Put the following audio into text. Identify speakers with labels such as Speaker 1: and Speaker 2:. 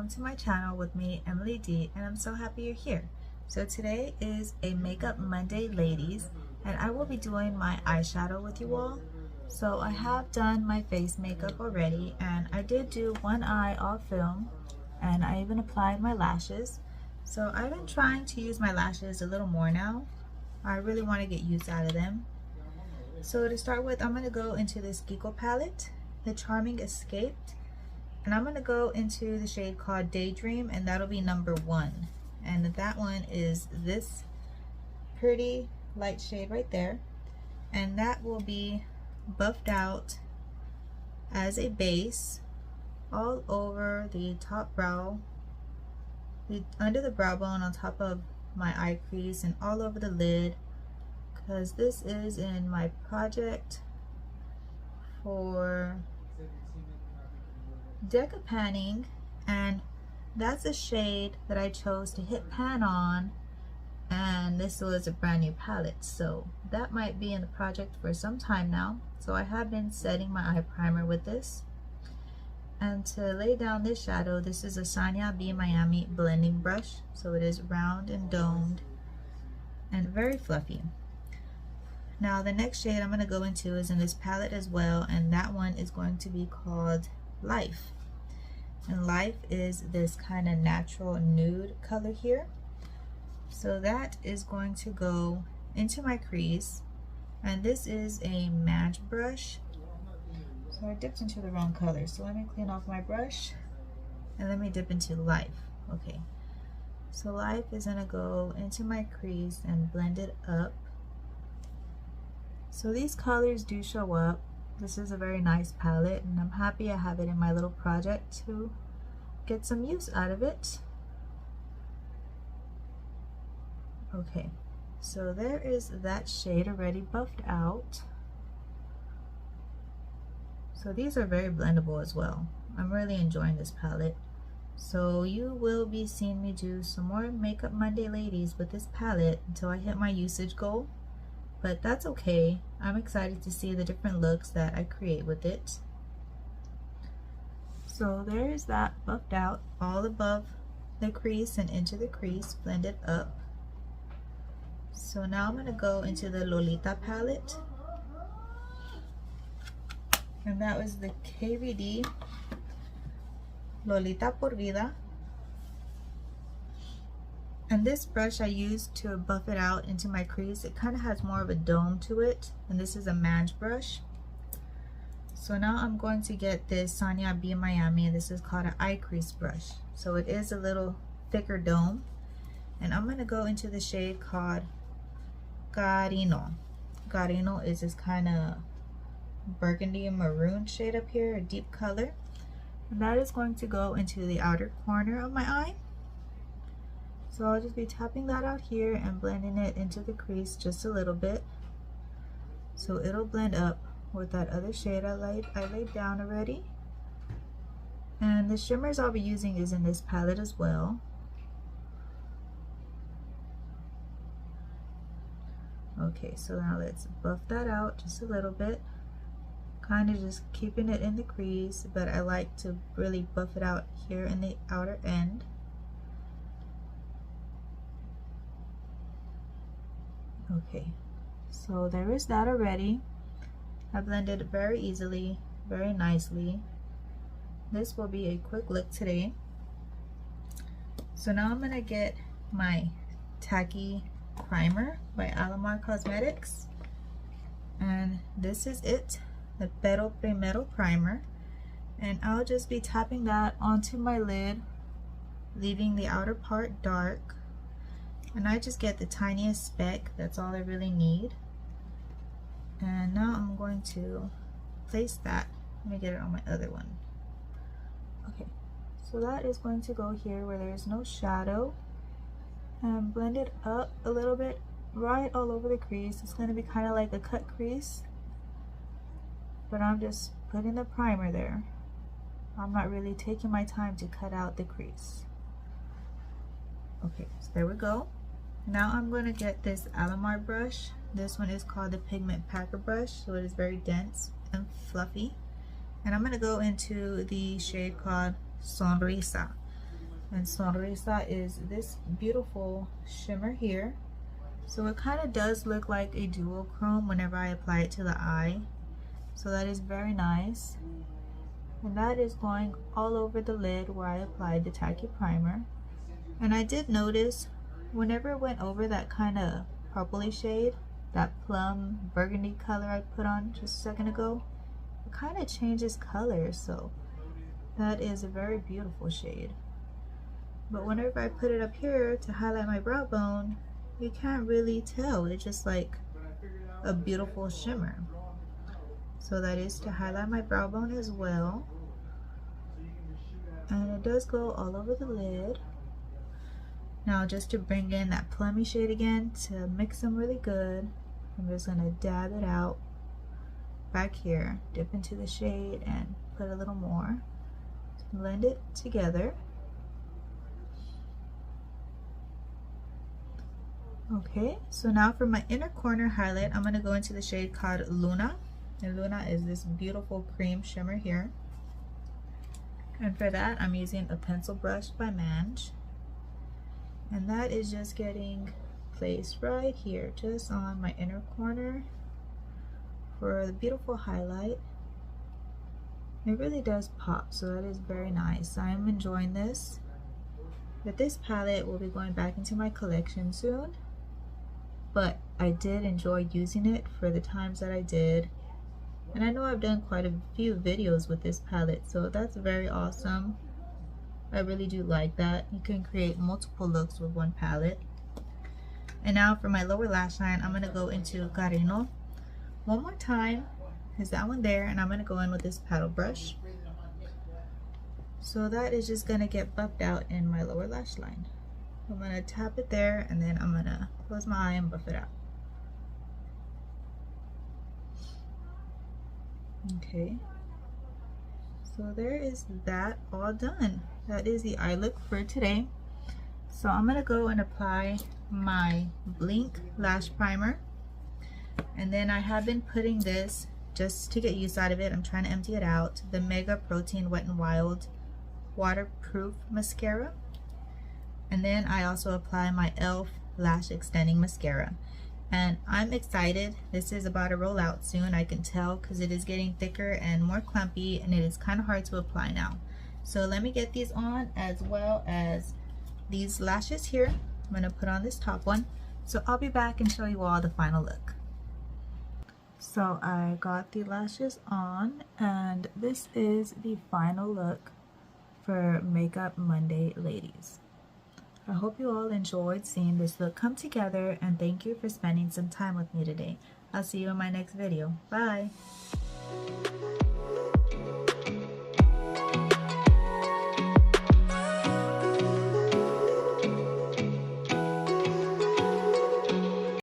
Speaker 1: welcome to my channel with me, Emily D, and I'm so happy you're here. So today is a Makeup Monday, ladies, and I will be doing my eyeshadow with you all. So I have done my face makeup already, and I did do one eye off film, and I even applied my lashes. So I've been trying to use my lashes a little more now. I really want to get use out of them. So to start with, I'm going to go into this Wiskf palette, the Charming Escape. And I'm going to go into the shade called Daydream, and that'll be number 1. And that one is this pretty light shade right there. And that will be buffed out as a base all over the top brow, under the brow bone, on top of my eye crease, and all over the lid. Because this is in my project for Deca Panning, and that's a shade that I chose to hit pan on, and this was a brand new palette, so that might be in the project for some time now. So I have been setting my eye primer with this, and to lay down this shadow, this is a Sanya B Miami blending brush, so it is round and domed and very fluffy. Now the next shade I'm going to go into is in this palette as well, and that one is going to be called Life. And Life is this kind of natural nude color here. So that is going to go into my crease, and this is a match brush. So I dipped into the wrong color, so let me clean off my brush and let me dip into Life. Okay, so Life is going to go into my crease and blend it up. So these colors do show up. This is a very nice palette, and I'm happy I have it in my little project to get some use out of it. Okay, so there is that shade already buffed out. So these are very blendable as well. I'm really enjoying this palette. So you will be seeing me do some more Makeup Monday, ladies, with this palette until I hit my usage goal. But that's okay. I'm excited to see the different looks that I create with it. So there's that buffed out all above the crease and into the crease, blended up. So now I'm going to go into the Lolita palette. And that was the KVD Lolita Por Vida. And this brush I used to buff it out into my crease. It kind of has more of a dome to it, and this is a match brush. So now I'm going to get this Sanya B Miami, and this is called an eye crease brush. So it is a little thicker dome, and I'm going to go into the shade called Carino. Carino is this kind of burgundy and maroon shade up here, a deep color, and that is going to go into the outer corner of my eye. So I'll just be tapping that out here and blending it into the crease just a little bit, so it'll blend up with that other shade I laid down already. And the shimmers I'll be using is in this palette as well. Okay, so now let's buff that out just a little bit, kind of just keeping it in the crease, but I like to really buff it out here in the outer end. Okay, so there is that already. I blended very easily, very nicely. This will be a quick look today. So now I'm gonna get my tacky primer by Alamar Cosmetics, and this is it, the Pero Primero primer, and I'll just be tapping that onto my lid, leaving the outer part dark. And I just get the tiniest speck, that's all I really need. And now I'm going to place that. Let me get it on my other one. Okay, so that is going to go here where there's no shadow, and blend it up a little bit right all over the crease. It's going to be kind of like a cut crease, but I'm just putting the primer there. I'm not really taking my time to cut out the crease. Okay, so there we go. Now I'm going to get this Alamar brush. This one is called the Pigment Packer brush, so it is very dense and fluffy. And I'm going to go into the shade called Sonrisa. and Sonrisa is this beautiful shimmer here. So it kind of does look like a duochrome whenever I apply it to the eye. So that is very nice. And that is going all over the lid where I applied the tacky primer. And I did notice whenever it went over that kind of purpley shade, that plum burgundy color I put on just a second ago, it kind of changes color. So that is a very beautiful shade. But whenever I put it up here to highlight my brow bone, you can't really tell. It's just like a beautiful shimmer. So that is to highlight my brow bone as well. And it does go all over the lid. Now just to bring in that plummy shade again, to mix them really good, I'm just going to dab it out back here, dip into the shade and put a little more. Blend it together. Okay, so now for my inner corner highlight, I'm going to go into the shade called Luna. And Luna is this beautiful cream shimmer here. And for that, I'm using a pencil brush by Mange. And that is just getting placed right here, just on my inner corner for the beautiful highlight. It really does pop, so that is very nice. I'm enjoying this. But this palette will be going back into my collection soon. But I did enjoy using it for the times that I did. And I know I've done quite a few videos with this palette, so that's very awesome. I really do like that. You can create multiple looks with one palette. And now for my lower lash line, I'm going to go into Carino one more time. Is that one there, and I'm going to go in with this paddle brush. So that is just going to get buffed out in my lower lash line. I'm going to tap it there, and then I'm going to close my eye and buff it out. Okay, so there is that all done. That is the eye look for today. So I'm going to go and apply my Blink lash primer, and then I have been putting this, just to get use out of it, I'm trying to empty it out, the Mega Protein Wet n Wild waterproof mascara. And then I also apply my e.l.f. lash extending mascara. And I'm excited. This is about to roll out soon, I can tell, because it is getting thicker and more clumpy, and it is kind of hard to apply now. So let me get these on, as well as these lashes here. I'm going to put on this top one. So I'll be back and show you all the final look. So I got the lashes on, and this is the final look for Makeup Monday ladies. I hope you all enjoyed seeing this look come together, and thank you for spending some time with me today. I'll see you in my next video. Bye!